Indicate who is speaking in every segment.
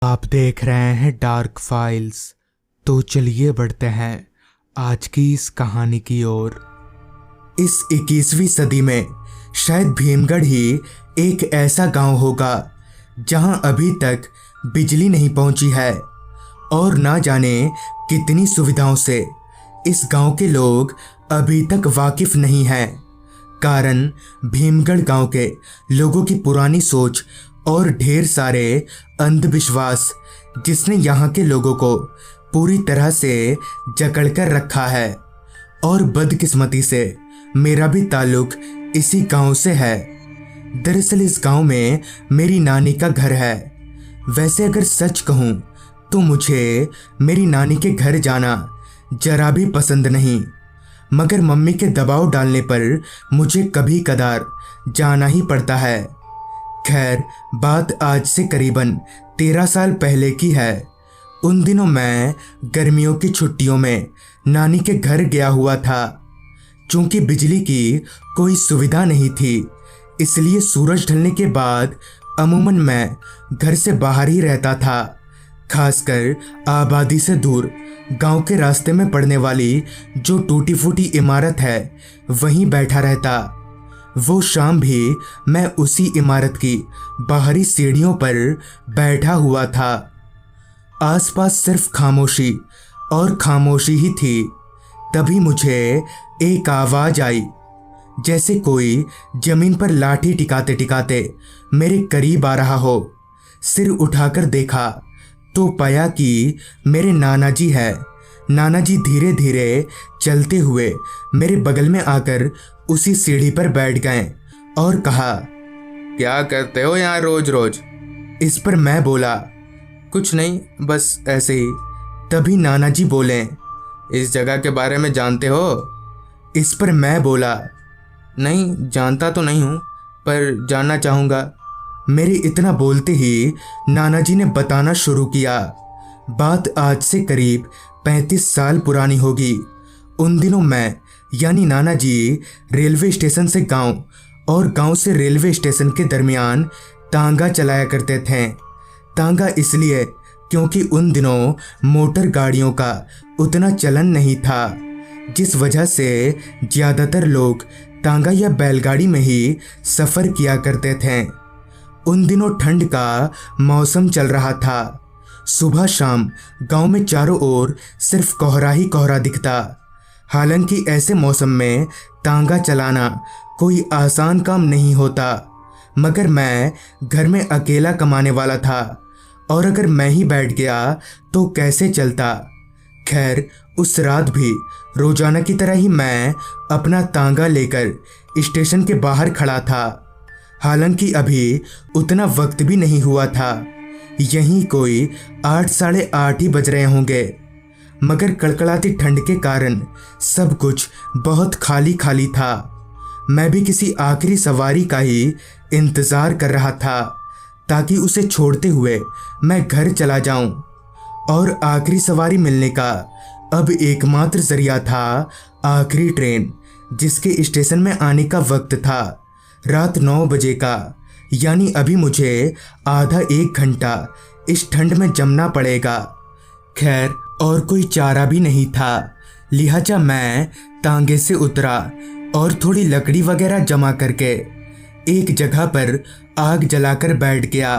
Speaker 1: आप देख रहे हैं डार्क फाइल्स। तो चलिए बढ़ते हैं आज की इस कहानी की ओर। इस 21वीं सदी में शायद भीमगढ़ ही एक ऐसा गांव होगा जहां अभी तक बिजली नहीं पहुंची है और ना जाने कितनी सुविधाओं से इस गांव के लोग अभी तक वाकिफ नहीं हैं। कारण भीमगढ़ गांव के लोगों की पुरानी सोच और ढेर सारे अंधविश्वास जिसने यहाँ के लोगों को पूरी तरह से जकड़ कर रखा है। और बदकिस्मती से मेरा भी ताल्लुक इसी गांव से है। दरअसल इस गांव में मेरी नानी का घर है। वैसे अगर सच कहूँ तो मुझे मेरी नानी के घर जाना जरा भी पसंद नहीं, मगर मम्मी के दबाव डालने पर मुझे कभी कदार जाना ही पड़ता है। खैर, बात आज से करीबन 13 साल पहले की है। उन दिनों मैं गर्मियों की छुट्टियों में नानी के घर गया हुआ था। चूंकि बिजली की कोई सुविधा नहीं थी, इसलिए सूरज ढलने के बाद अमूमन मैं घर से बाहर ही रहता था। खासकर आबादी से दूर गांव के रास्ते में पड़ने वाली जो टूटी फूटी इमारत है वहीं बैठा रहता। वो शाम भी मैं उसी इमारत की बाहरी सीढ़ियों पर बैठा हुआ था। आसपास सिर्फ खामोशी और खामोशी ही थी। तभी मुझे एक आवाज आई, जैसे कोई जमीन पर लाठी टिकाते टिकाते मेरे करीब आ रहा हो। सिर उठाकर देखा तो पाया कि मेरे नाना जी है। नाना जी धीरे धीरे चलते हुए मेरे बगल में आकर उसी सीढ़ी पर बैठ गए और कहा, क्या करते हो यहाँ रोज रोज? इस पर मैं बोला, कुछ नहीं, बस ऐसे ही। तभी नाना जी बोले, इस जगह के बारे में जानते हो? इस पर मैं बोला, नहीं जानता तो नहीं हूँ, पर जानना चाहूँगा। मेरे इतना बोलते ही नाना जी ने बताना शुरू किया। बात आज से करीब 35 साल पुरानी होगी। उन दिनों मैं यानी नाना जी रेलवे स्टेशन से गांव और गांव से रेलवे स्टेशन के दरमियान तांगा चलाया करते थे। तांगा इसलिए क्योंकि उन दिनों मोटर गाड़ियों का उतना चलन नहीं था, जिस वजह से ज़्यादातर लोग तांगा या बैलगाड़ी में ही सफ़र किया करते थे। उन दिनों ठंड का मौसम चल रहा था। सुबह शाम गांव में चारों ओर सिर्फ कोहरा ही कोहरा दिखता। हालांकि ऐसे मौसम में तांगा चलाना कोई आसान काम नहीं होता, मगर मैं घर में अकेला कमाने वाला था और अगर मैं ही बैठ गया तो कैसे चलता। खैर, उस रात भी रोजाना की तरह ही मैं अपना तांगा लेकर स्टेशन के बाहर खड़ा था। हालांकि अभी उतना वक्त भी नहीं हुआ था, यहीं कोई 8 साढ़े 8 ही बज रहे होंगे, मगर कड़कड़ाती ठंड के कारण सब कुछ बहुत खाली खाली था। मैं भी किसी आखिरी सवारी का ही इंतज़ार कर रहा था ताकि उसे छोड़ते हुए मैं घर चला जाऊं। और आखिरी सवारी मिलने का अब एकमात्र जरिया था आखिरी ट्रेन, जिसके स्टेशन में आने का वक्त था रात 9 बजे का। यानी अभी मुझे आधा 1 घंटा इस ठंड में जमना पड़ेगा। खैर, और कोई चारा भी नहीं था, लिहाजा मैं तांगे से उतरा और थोड़ी लकड़ी वगैरह जमा करके एक जगह पर आग जलाकर बैठ गया।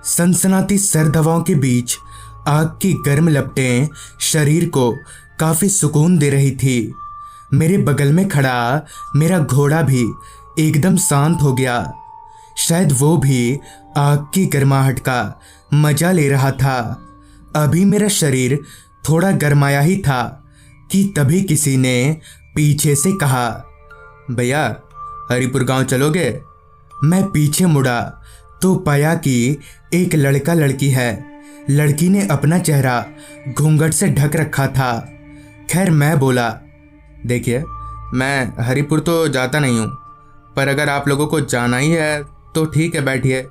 Speaker 1: सनसनाती सर्द हवाओं के बीच आग की गर्म लपटें शरीर को काफ़ी सुकून दे रही थी। मेरे बगल में खड़ा मेरा घोड़ा भी एकदम शांत हो गया। शायद वो भी आग की गर्माहट का मजा ले रहा था। अभी मेरा शरीर थोड़ा गर्माया ही था कि तभी किसी ने पीछे से कहा, भैया हरिपुर गांव चलोगे? मैं पीछे मुड़ा तो पाया कि एक लड़का लड़की है। लड़की ने अपना चेहरा घूंघट से ढक रखा था। खैर, मैं बोला, देखिए मैं हरिपुर तो जाता नहीं हूँ, पर अगर आप लोगों को जाना ही है तो ठीक है, बैठिए।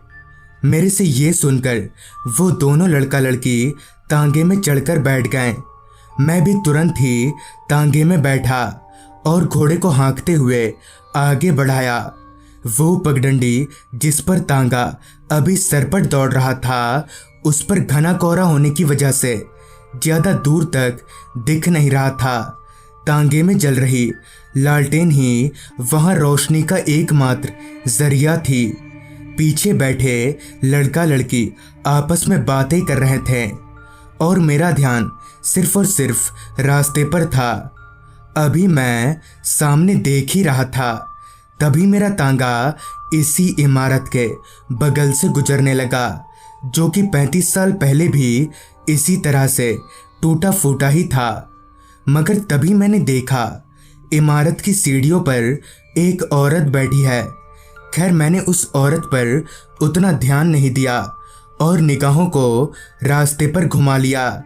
Speaker 1: मेरे से ये सुनकर वो दोनों लड़का लड़की तांगे में चढ़कर बैठ गए। मैं भी तुरंत ही तांगे में बैठा और घोड़े को हाँकते हुए आगे बढ़ाया। वो पगडंडी जिस पर तांगा अभी सरपट दौड़ रहा था, उस पर घना कोहरा होने की वजह से ज्यादा दूर तक दिख नहीं रहा था। तांगे में जल रही लालटेन ही वहां रोशनी का एकमात्र जरिया थी। पीछे बैठे लड़का लड़की आपस में बातें कर रहे थे और मेरा ध्यान सिर्फ और सिर्फ रास्ते पर था। अभी मैं सामने देख ही रहा था, तभी मेरा तांगा इसी इमारत के बगल से गुजरने लगा, जो कि 35 साल पहले भी इसी तरह से टूटा फूटा ही था। मगर तभी मैंने देखा इमारत की सीढ़ियों पर एक औरत बैठी है। खैर, मैंने उस औरत पर उतना ध्यान नहीं दिया और निगाहों को रास्ते पर घुमा लिया।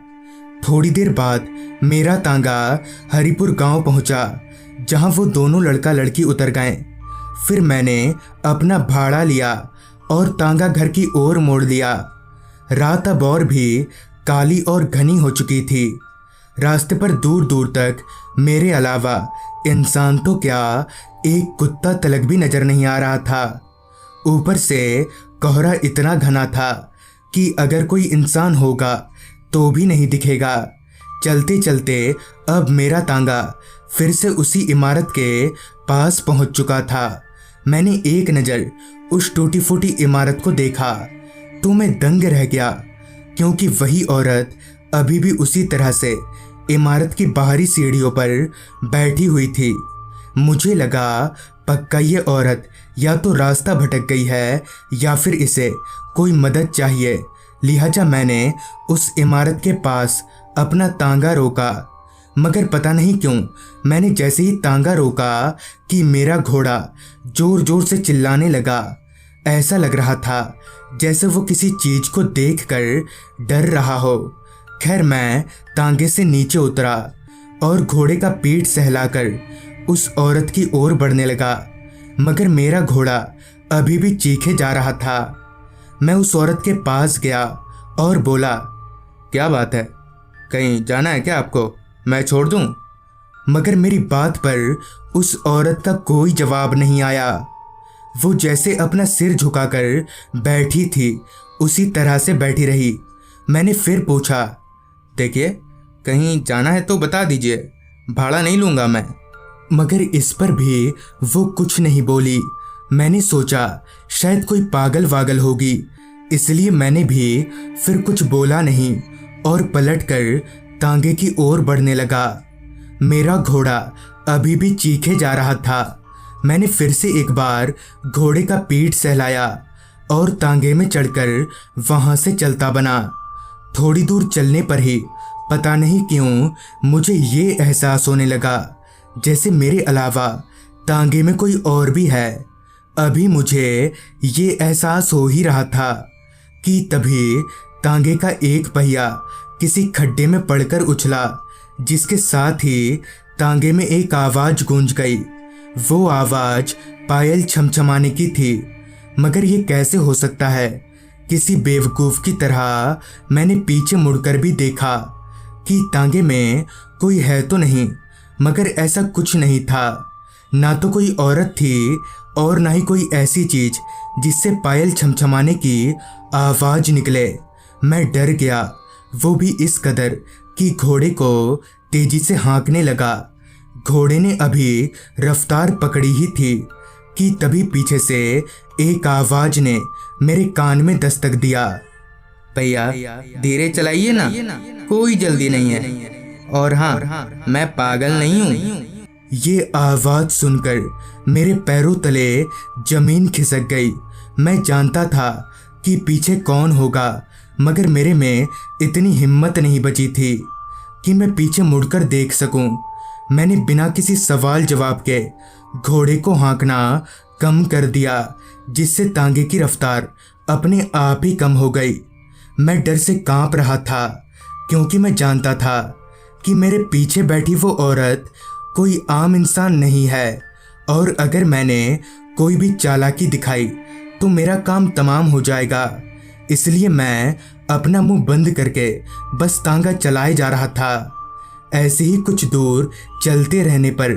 Speaker 1: थोड़ी देर बाद मेरा तांगा हरिपुर गांव पहुंचा, जहां वो दोनों लड़का लड़की उतर गए। फिर मैंने अपना भाड़ा लिया और तांगा घर की ओर मोड़ लिया। रात अब और भी काली और घनी हो चुकी थी। रास्ते पर दूर दूर तक मेरे अलावा इंसान तो क्या, एक कुत्ता तलक भी नजर नहीं आ रहा था। ऊपर से कोहरा इतना घना था कि अगर कोई इंसान होगा तो भी नहीं दिखेगा। चलते चलते अब मेरा तांगा फिर से उसी इमारत के पास पहुंच चुका था। मैंने एक नज़र उस टूटी फूटी इमारत को देखा तो मैं दंग रह गया, क्योंकि वही औरत अभी भी उसी तरह से इमारत की बाहरी सीढ़ियों पर बैठी हुई थी। मुझे लगा पक्का ये औरत या तो रास्ता भटक गई है या फिर इसे कोई मदद चाहिए। लिहाजा मैंने उस इमारत के पास अपना तांगा रोका। मगर पता नहीं क्यों मैंने जैसे ही तांगा रोका कि मेरा घोड़ा जोर जोर से चिल्लाने लगा। ऐसा लग रहा था जैसे वो किसी चीज को देखकर डर रहा हो। खैर, मैं तांगे से नीचे उतरा और घोड़े का पीठ सहलाकर उस औरत की ओर बढ़ने लगा, मगर मेरा घोड़ा अभी भी चीखे जा रहा था। मैं उस औरत के पास गया और बोला, क्या बात है, कहीं जाना है क्या आपको? मैं छोड़ दूं? मगर मेरी बात पर उस औरत का कोई जवाब नहीं आया। वो जैसे अपना सिर झुकाकर बैठी थी उसी तरह से बैठी रही। मैंने फिर पूछा, देखिए, कहीं जाना है तो बता दीजिए, भाड़ा नहीं लूंगा मैं। मगर इस पर भी वो कुछ नहीं बोली। मैंने सोचा शायद कोई पागल वागल होगी, इसलिए मैंने भी फिर कुछ बोला नहीं और पलटकर तांगे की ओर बढ़ने लगा। मेरा घोड़ा अभी भी चीखे जा रहा था। मैंने फिर से एक बार घोड़े का पीठ सहलाया और तांगे में चढ़कर वहां से चलता बना। थोड़ी दूर चलने पर ही पता नहीं क्यों मुझे ये एहसास होने लगा जैसे मेरे अलावा तांगे में कोई और भी है। अभी मुझे ये एहसास हो ही रहा था कि तभी तांगे का एक पहिया किसी खड्डे में पड़कर उछला, जिसके साथ ही तांगे में एक आवाज गूंज गई। वो आवाज पायल छमछमाने की थी। मगर ये कैसे हो सकता है? किसी बेवकूफ की तरह मैंने पीछे मुड़कर भी देखा कि तांगे में कोई है तो नहीं, मगर ऐसा कुछ नहीं था। ना तो कोई औरत थी और ना ही कोई ऐसी चीज जिससे पायल छमछमाने की आवाज निकले। मैं डर गया, वो भी इस कदर कि घोड़े को तेजी से हाँकने लगा। घोड़े ने अभी रफ्तार पकड़ी ही थी कि तभी पीछे से एक आवाज ने मेरे कान में दस्तक दिया, भैया धीरे चलाइए ना, कोई जल्दी नहीं है। और हाँ, मैं पागल नहीं हूँ। ये आवाज सुनकर मेरे पैरों तले जमीन खिसक गई। मैं जानता था कि पीछे कौन होगा, मगर मेरे में इतनी हिम्मत नहीं बची थी कि मैं पीछे मुड़कर देख सकूं। मैंने बिना किसी सवाल जवाब के घोड़े को हाँकना कम कर दिया, जिससे तांगे की रफ्तार अपने आप ही कम हो गई। मैं डर से कांप रहा था, क्योंकि मैं जानता था कि मेरे पीछे बैठी वो औरत कोई आम इंसान नहीं है, और अगर मैंने कोई भी चालाकी दिखाई तो मेरा काम तमाम हो जाएगा। इसलिए मैं अपना मुंह बंद करके बस तांगा चलाए जा रहा था। ऐसे ही कुछ दूर चलते रहने पर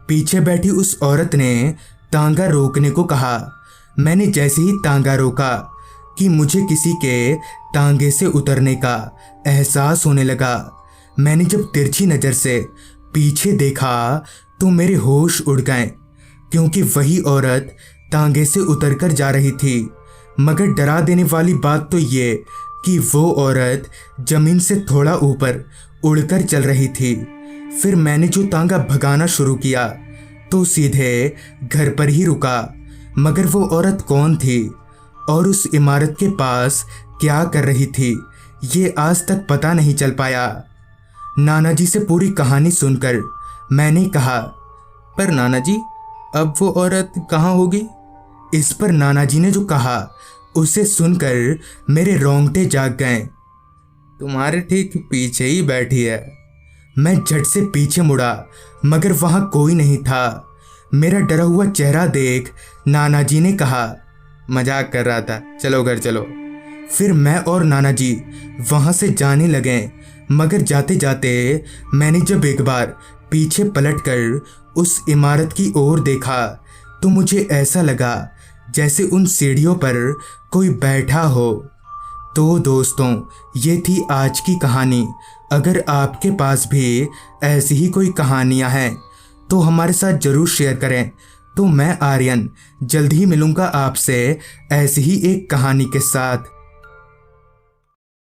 Speaker 1: पीछे बैठी उस औरत ने तांगा रोकने को कहा। मैंने जैसे ही तांगा रोका कि मुझे किसी के टांगे से उतरने का एहसास होने लगा। मैंने जब तिरछी नज़र से पीछे देखा तो मेरे होश उड़ गए, क्योंकि वही औरत टांगे से उतरकर जा रही थी। मगर डरा देने वाली बात तो ये कि वो औरत जमीन से थोड़ा ऊपर उड़कर चल रही थी। फिर मैंने जो तांगा भगाना शुरू किया तो सीधे घर पर ही रुका। मगर वो औरत कौन थी और उस इमारत के पास क्या कर रही थी, ये आज तक पता नहीं चल पाया। नाना जी से पूरी कहानी सुनकर मैंने कहा, पर नाना जी, अब वो औरत कहाँ होगी? इस पर नाना जी ने जो कहा उसे सुनकर मेरे रोंगटे जाग गए। तुम्हारे ठीक पीछे ही बैठी है। मैं झट से पीछे मुड़ा, मगर वहां कोई नहीं था। मेरा डरा हुआ चेहरा देख नाना जी ने कहा, मजाक कर रहा था, चलो घर चलो। फिर मैं और नाना जी वहां से जाने लगे। मगर जाते जाते मैंने जब एक बार पीछे पलटकर उस इमारत की ओर देखा तो मुझे ऐसा लगा जैसे उन सीढ़ियों पर कोई बैठा हो। तो दोस्तों, ये थी आज की कहानी। अगर आपके पास भी ऐसी ही कोई कहानियां हैं तो हमारे साथ ज़रूर शेयर करें। तो मैं आर्यन जल्द ही मिलूँगा आपसे ऐसी ही एक कहानी के साथ।